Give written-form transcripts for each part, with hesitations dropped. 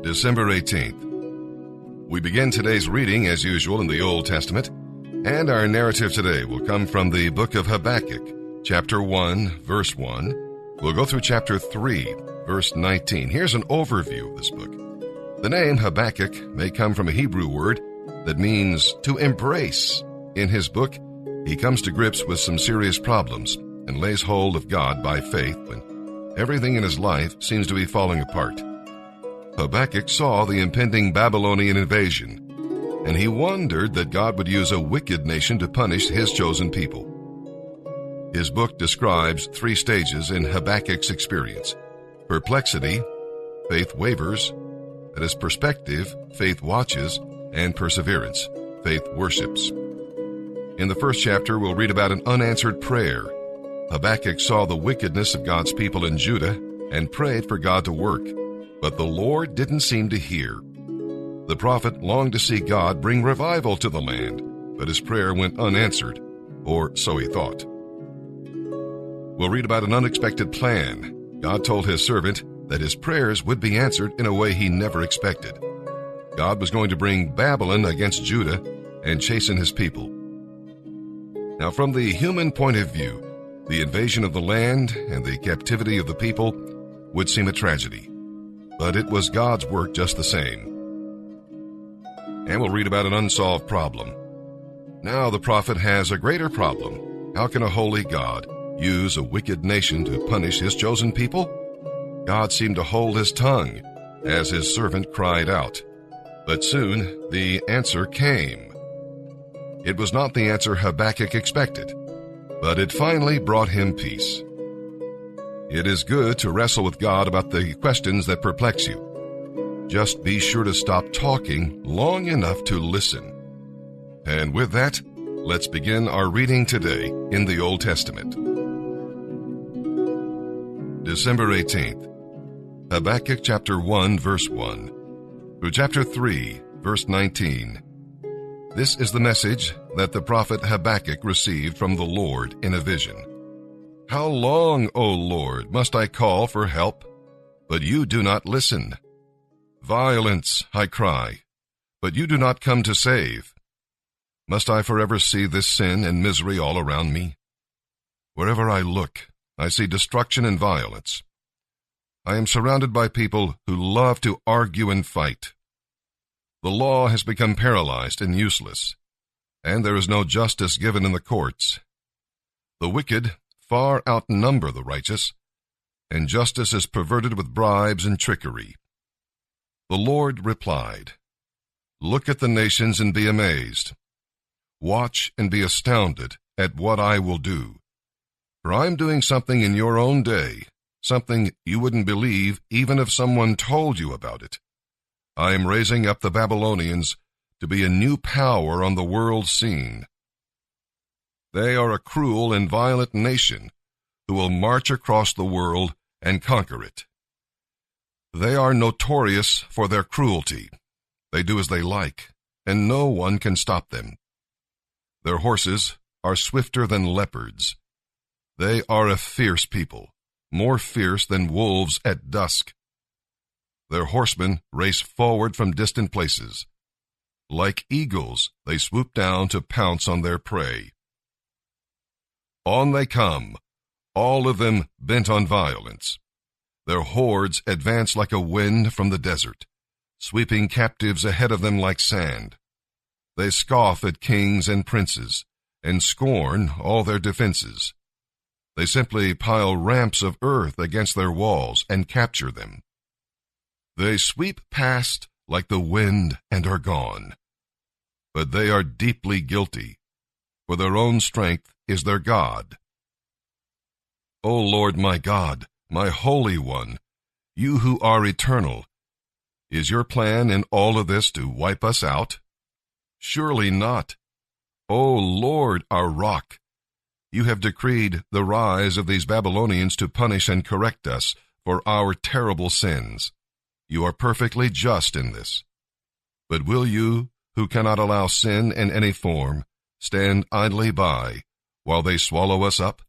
December 18th. We begin today's reading, as usual, in the Old Testament, and our narrative today will come from the book of Habakkuk, chapter 1, verse 1. We'll go through chapter 3, verse 19. Here's an overview of this book. The name Habakkuk may come from a Hebrew word that means to embrace. In his book, he comes to grips with some serious problems and lays hold of God by faith when everything in his life seems to be falling apart. Habakkuk saw the impending Babylonian invasion, and he wondered that God would use a wicked nation to punish his chosen people. His book describes 3 stages in Habakkuk's experience: perplexity, faith wavers; that is, perspective, faith watches; and perseverance, faith worships. In the first chapter, we'll read about an unanswered prayer. Habakkuk saw the wickedness of God's people in Judah and prayed for God to work. But the Lord didn't seem to hear. The prophet longed to see God bring revival to the land, but his prayer went unanswered, or so he thought. We'll read about an unexpected plan. God told his servant that his prayers would be answered in a way he never expected. God was going to bring Babylon against Judah and chasten his people. Now, from the human point of view, the invasion of the land and the captivity of the people would seem a tragedy. But it was God's work just the same. And we'll read about an unsolved problem. Now the prophet has a greater problem. How can a holy God use a wicked nation to punish his chosen people? God seemed to hold his tongue as his servant cried out. But soon the answer came. It was not the answer Habakkuk expected, but it finally brought him peace. It is good to wrestle with God about the questions that perplex you. Just be sure to stop talking long enough to listen. And with that, let's begin our reading today in the Old Testament. December 18th. Habakkuk chapter 1, verse 1 through chapter 3, verse 19. This is the message that the prophet Habakkuk received from the Lord in a vision. How long, O Lord, must I call for help, but you do not listen? Violence, I cry, but you do not come to save. Must I forever see this sin and misery all around me? Wherever I look, I see destruction and violence. I am surrounded by people who love to argue and fight. The law has become paralyzed and useless, and there is no justice given in the courts. The wicked far outnumber the righteous, and justice is perverted with bribes and trickery. The Lord replied, Look at the nations and be amazed. Watch and be astounded at what I will do. For I am doing something in your own day, something you wouldn't believe even if someone told you about it. I am raising up the Babylonians to be a new power on the world scene. They are a cruel and violent nation who will march across the world and conquer it. They are notorious for their cruelty. They do as they like, and no one can stop them. Their horses are swifter than leopards. They are a fierce people, more fierce than wolves at dusk. Their horsemen race forward from distant places. Like eagles, they swoop down to pounce on their prey. On they come, all of them bent on violence. Their hordes advance like a wind from the desert, sweeping captives ahead of them like sand. They scoff at kings and princes, and scorn all their defenses. They simply pile ramps of earth against their walls and capture them. They sweep past like the wind and are gone. But they are deeply guilty, for their own strength is their God. O Lord my God, my Holy One, you who are eternal, is your plan in all of this to wipe us out? Surely not. O Lord, our rock, you have decreed the rise of these Babylonians to punish and correct us for our terrible sins. You are perfectly just in this. But will you, who cannot allow sin in any form, stand idly by while they swallow us up?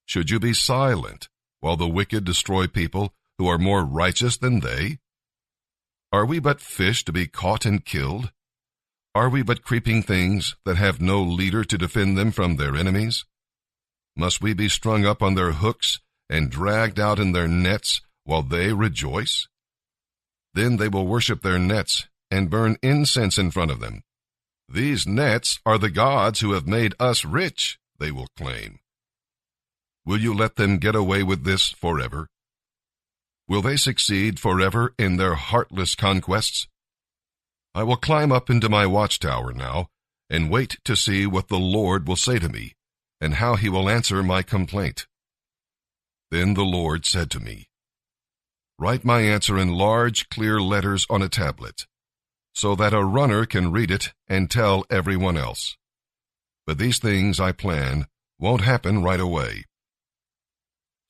Should you be silent while the wicked destroy people who are more righteous than they? Are we but fish to be caught and killed? Are we but creeping things that have no leader to defend them from their enemies? Must we be strung up on their hooks and dragged out in their nets while they rejoice? Then they will worship their nets and burn incense in front of them. These nets are the gods who have made us rich, they will claim. Will you let them get away with this forever? Will they succeed forever in their heartless conquests? I will climb up into my watchtower now and wait to see what the Lord will say to me and how he will answer my complaint. Then the Lord said to me, "Write my answer in large, clear letters on a tablet, so that a runner can read it and tell everyone else. But these things I plan won't happen right away.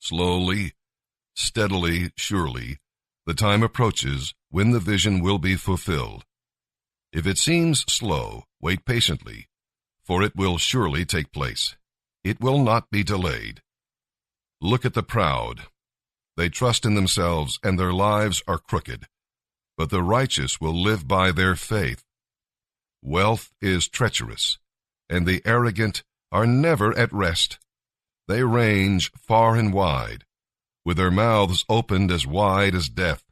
Slowly, steadily, surely, the time approaches when the vision will be fulfilled. If it seems slow, wait patiently, for it will surely take place. It will not be delayed. Look at the proud. They trust in themselves, and their lives are crooked. But the righteous will live by their faith. Wealth is treacherous, and the arrogant are never at rest. They range far and wide, with their mouths opened as wide as death.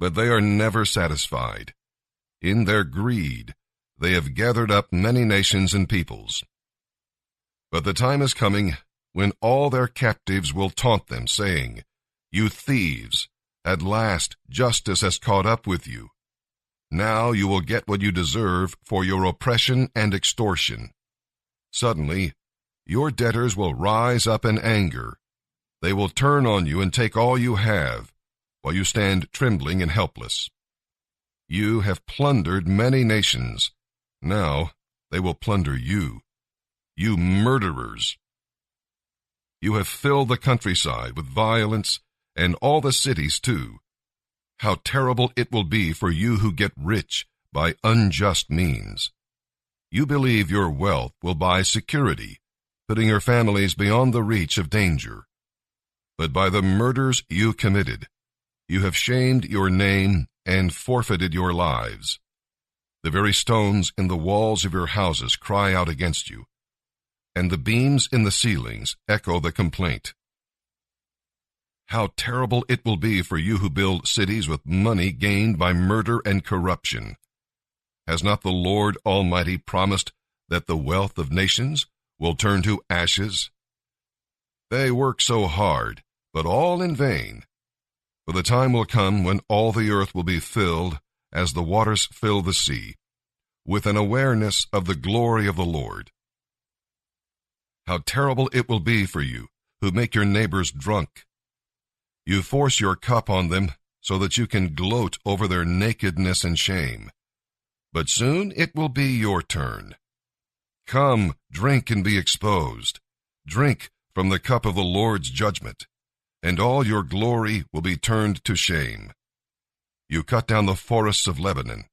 But they are never satisfied. In their greed, they have gathered up many nations and peoples. But the time is coming when all their captives will taunt them, saying, 'You thieves, at last justice has caught up with you. Now you will get what you deserve for your oppression and extortion.' Suddenly, your debtors will rise up in anger. They will turn on you and take all you have, while you stand trembling and helpless. You have plundered many nations. Now they will plunder you. You murderers! You have filled the countryside with violence, and all the cities too. How terrible it will be for you who get rich by unjust means. You believe your wealth will buy security, putting your families beyond the reach of danger. But by the murders you committed, you have shamed your name and forfeited your lives. The very stones in the walls of your houses cry out against you, and the beams in the ceilings echo the complaint. How terrible it will be for you who build cities with money gained by murder and corruption. Has not the Lord Almighty promised that the wealth of nations will turn to ashes? They work so hard, but all in vain. For the time will come when all the earth will be filled, as the waters fill the sea, with an awareness of the glory of the Lord. How terrible it will be for you who make your neighbors drunk. You force your cup on them so that you can gloat over their nakedness and shame. But soon it will be your turn. Come, drink and be exposed. Drink from the cup of the Lord's judgment, and all your glory will be turned to shame. You cut down the forests of Lebanon.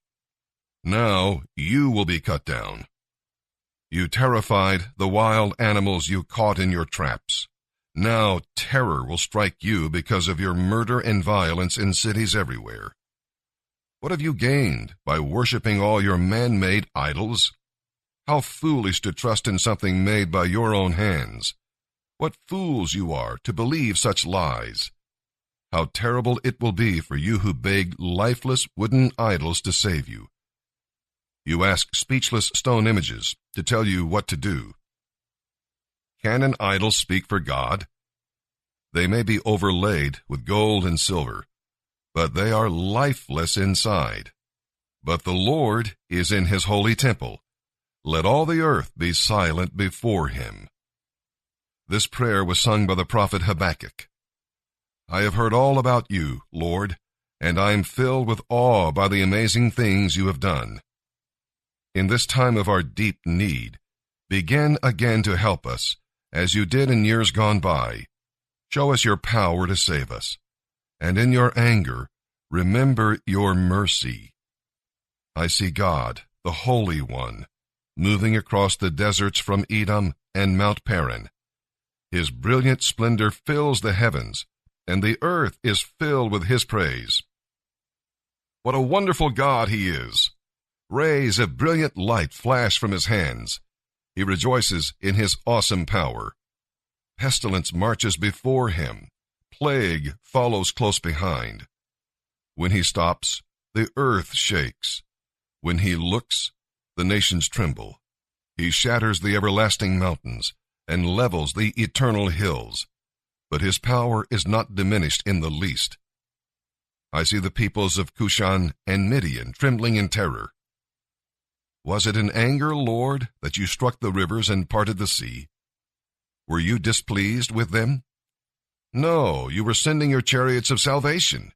Now you will be cut down. You terrified the wild animals you caught in your traps. Now terror will strike you because of your murder and violence in cities everywhere. What have you gained by worshiping all your man-made idols? How foolish to trust in something made by your own hands. What fools you are to believe such lies. How terrible it will be for you who beg lifeless wooden idols to save you. You ask speechless stone images to tell you what to do. Can an idol speak for God? They may be overlaid with gold and silver, but they are lifeless inside. But the Lord is in his holy temple. Let all the earth be silent before him. This prayer was sung by the prophet Habakkuk. I have heard all about you, Lord, and I am filled with awe by the amazing things you have done. In this time of our deep need, begin again to help us, as you did in years gone by. Show us your power to save us, and in your anger, remember your mercy. I see God, the Holy One, moving across the deserts from Edom and Mount Paran. His brilliant splendor fills the heavens, and the earth is filled with his praise. What a wonderful God he is! Rays of brilliant light flash from his hands. He rejoices in his awesome power. Pestilence marches before him. Plague follows close behind. When he stops, the earth shakes. When he looks, the nations tremble. He shatters the everlasting mountains and levels the eternal hills. But his power is not diminished in the least. I see the peoples of Cushan and Midian trembling in terror. Was it in anger, Lord, that you struck the rivers and parted the sea? Were you displeased with them? No, you were sending your chariots of salvation.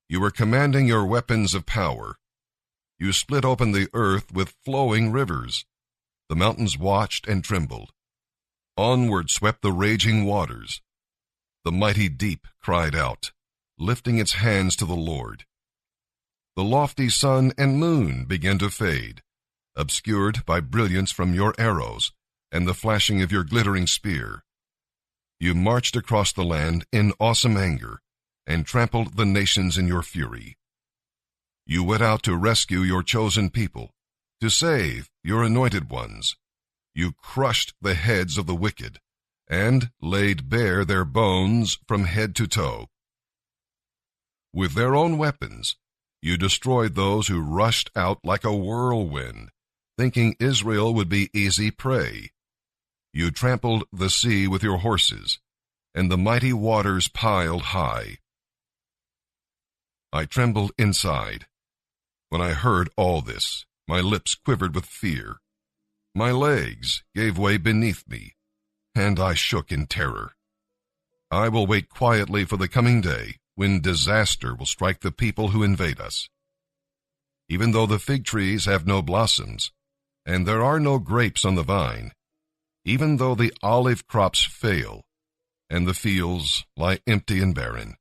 You were commanding your weapons of power. You split open the earth with flowing rivers. The mountains watched and trembled. Onward swept the raging waters. The mighty deep cried out, lifting its hands to the Lord. The lofty sun and moon began to fade, obscured by brilliance from your arrows and the flashing of your glittering spear. You marched across the land in awesome anger and trampled the nations in your fury. You went out to rescue your chosen people, to save your anointed ones. You crushed the heads of the wicked and laid bare their bones from head to toe. With their own weapons, you destroyed those who rushed out like a whirlwind, thinking Israel would be easy prey. You trampled the sea with your horses, and the mighty waters piled high. I trembled inside. When I heard all this, my lips quivered with fear. My legs gave way beneath me, and I shook in terror. I will wait quietly for the coming day when disaster will strike the people who invade us. Even though the fig trees have no blossoms, and there are no grapes on the vine, even though the olive crops fail, and the fields lie empty and barren,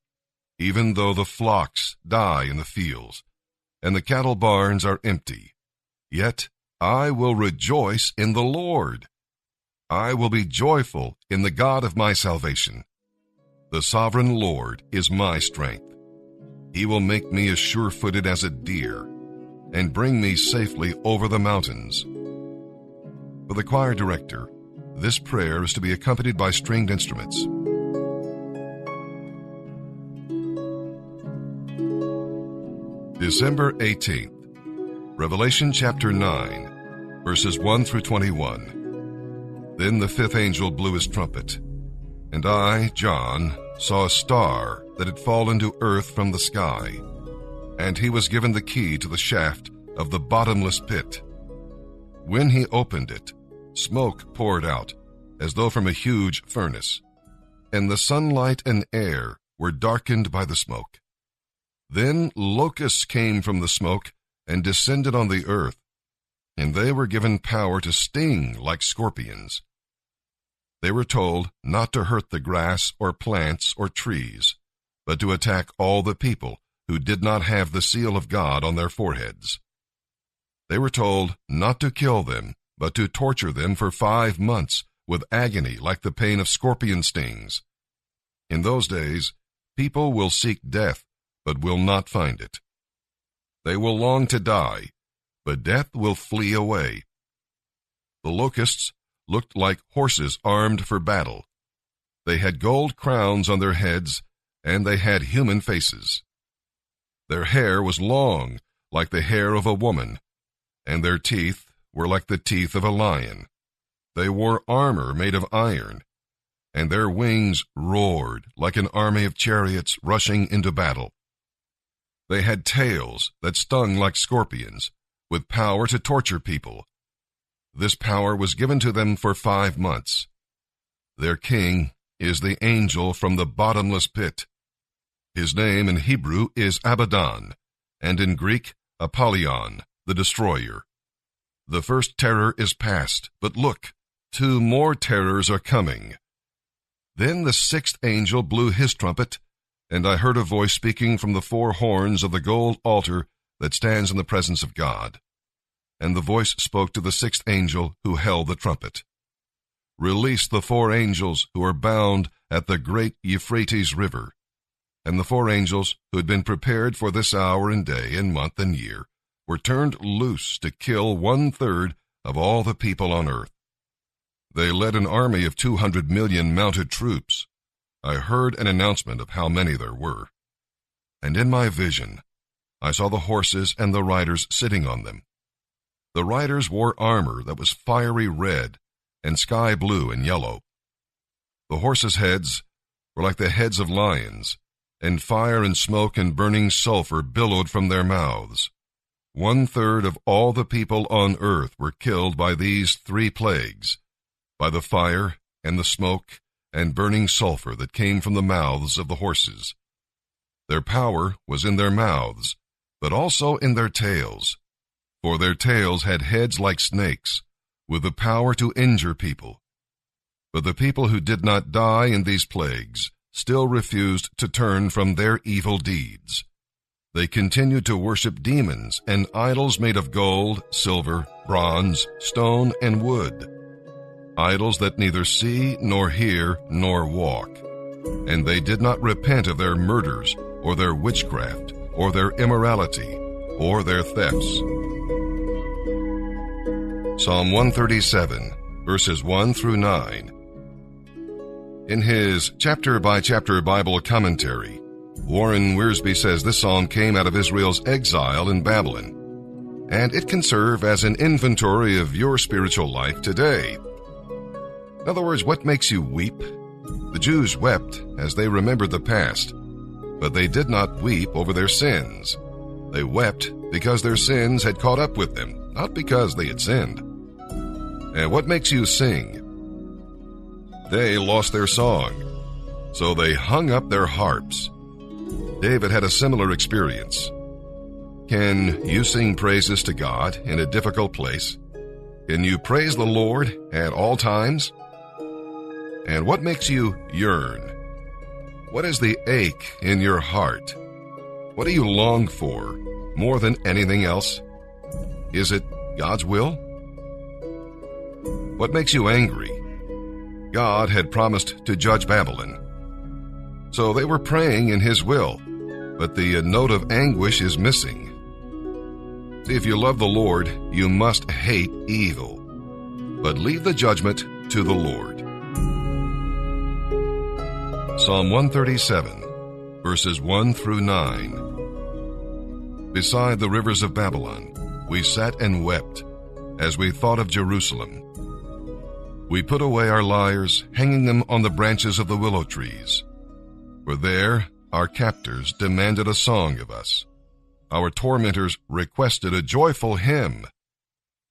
even though the flocks die in the fields, and the cattle barns are empty, yet I will rejoice in the Lord. I will be joyful in the God of my salvation. The sovereign Lord is my strength. He will make me as sure-footed as a deer and bring me safely over the mountains. For the choir director, this prayer is to be accompanied by stringed instruments. December 18th, Revelation chapter 9, verses 1 through 21. Then the fifth angel blew his trumpet, and I, John, saw a star that had fallen to earth from the sky, and he was given the key to the shaft of the bottomless pit. When he opened it, smoke poured out, as though from a huge furnace, and the sunlight and air were darkened by the smoke. Then locusts came from the smoke and descended on the earth, and they were given power to sting like scorpions. They were told not to hurt the grass or plants or trees, but to attack all the people who did not have the seal of God on their foreheads. They were told not to kill them, but to torture them for 5 months with agony like the pain of scorpion stings. In those days, people will seek death, but will not find it. They will long to die, but death will flee away. The locusts looked like horses armed for battle. They had gold crowns on their heads, and they had human faces. Their hair was long, like the hair of a woman, and their teeth were like the teeth of a lion. They wore armor made of iron, and their wings roared like an army of chariots rushing into battle. They had tails that stung like scorpions, with power to torture people. This power was given to them for 5 months. Their king is the angel from the bottomless pit. His name in Hebrew is Abaddon, and in Greek, Apollyon, the destroyer. The first terror is past, but look, 2 more terrors are coming. Then the 6th angel blew his trumpet, and I heard a voice speaking from the 4 horns of the gold altar that stands in the presence of God. And the voice spoke to the 6th angel who held the trumpet. Release the 4 angels who are bound at the great Euphrates River. and the 4 angels who had been prepared for this hour and day and month and year were turned loose to kill 1/3 of all the people on earth. They led an army of 200 million mounted troops. I heard an announcement of how many there were. And in my vision, I saw the horses and the riders sitting on them. The riders wore armor that was fiery red and sky blue and yellow. The horses' heads were like the heads of lions, and fire and smoke and burning sulfur billowed from their mouths. 1/3 of all the people on earth were killed by these 3 plagues, by the fire and the smoke and burning sulfur that came from the mouths of the horses. Their power was in their mouths, but also in their tails, for their tails had heads like snakes, with the power to injure people. But the people who did not die in these plagues still refused to turn from their evil deeds. They continued to worship demons and idols made of gold, silver, bronze, stone, and wood, idols that neither see nor hear nor walk. And they did not repent of their murders or their witchcraft or their immorality or their thefts. Psalm 137, verses 1 through 9. In his chapter-by-chapter Bible commentary, Warren Wiersbe says this psalm came out of Israel's exile in Babylon, and it can serve as an inventory of your spiritual life today. In other words, what makes you weep? The Jews wept as they remembered the past, but they did not weep over their sins. They wept because their sins had caught up with them, not because they had sinned. And what makes you sing? They lost their song, so they hung up their harps. David had a similar experience. Can you sing praises to God in a difficult place? Can you praise the Lord at all times? And what makes you yearn? What is the ache in your heart? What do you long for more than anything else? Is it God's will? What makes you angry? God had promised to judge Babylon. So they were praying in His will, but the note of anguish is missing. See, if you love the Lord, you must hate evil, but leave the judgment to the Lord. Psalm 137, verses 1 through 9. Beside the rivers of Babylon, we sat and wept as we thought of Jerusalem. We put away our lyres, hanging them on the branches of the willow trees. For there our captors demanded a song of us. Our tormentors requested a joyful hymn.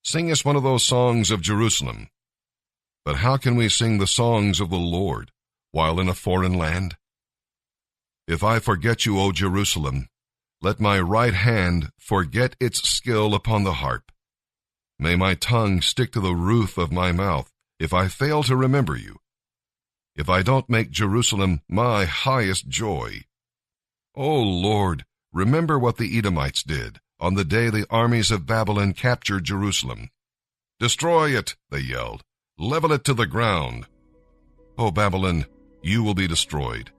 Sing us one of those songs of Jerusalem. But how can we sing the songs of the Lord while in a foreign land? If I forget you, O Jerusalem, let my right hand forget its skill upon the harp. May my tongue stick to the roof of my mouth if I fail to remember you, if I don't make Jerusalem my highest joy. O Lord, remember what the Edomites did on the day the armies of Babylon captured Jerusalem. Destroy it, they yelled. Level it to the ground. O Babylon, you will be destroyed.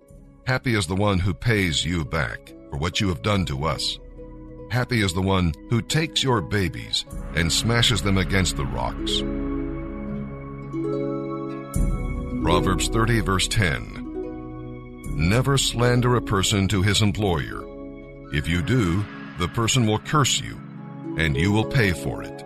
Happy is the one who pays you back for what you have done to us. Happy is the one who takes your babies and smashes them against the rocks. Proverbs 30, verse 10. Never slander a person to his employer. If you do, the person will curse you, and you will pay for it.